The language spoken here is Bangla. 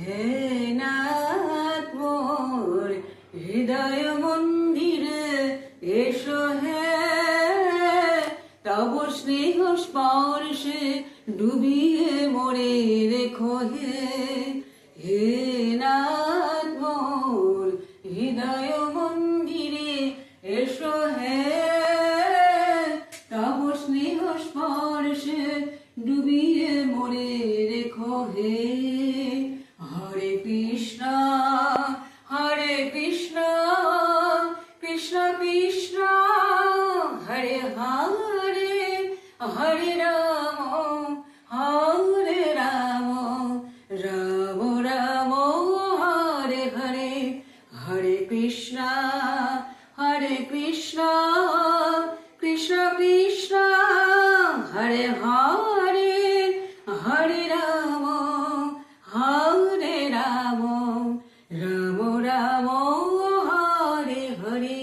হে নাথ মোর হৃদয় মন্দিরে এসো হে, তব স্নেহ স্পর্শে ডুবিয়ে মোরে রেখো হে। হে নাথ মোর হৃদয় মন্দিরে এসো হে, তব স্নেহ স্পর্শে ডুবিয়ে মোরে রেখো হে। হরে কৃষ্ণ হরে কৃষ্ণ কৃষ্ণ কৃষ্ণ হরে হরে, হরে রাম হরে রাম, রাম রাম হরে হরে। হরে কৃষ্ণ কৃষ্ণ কৃষ্ণ হরে হরে, হরে রাম রাম রাম হরে হরে।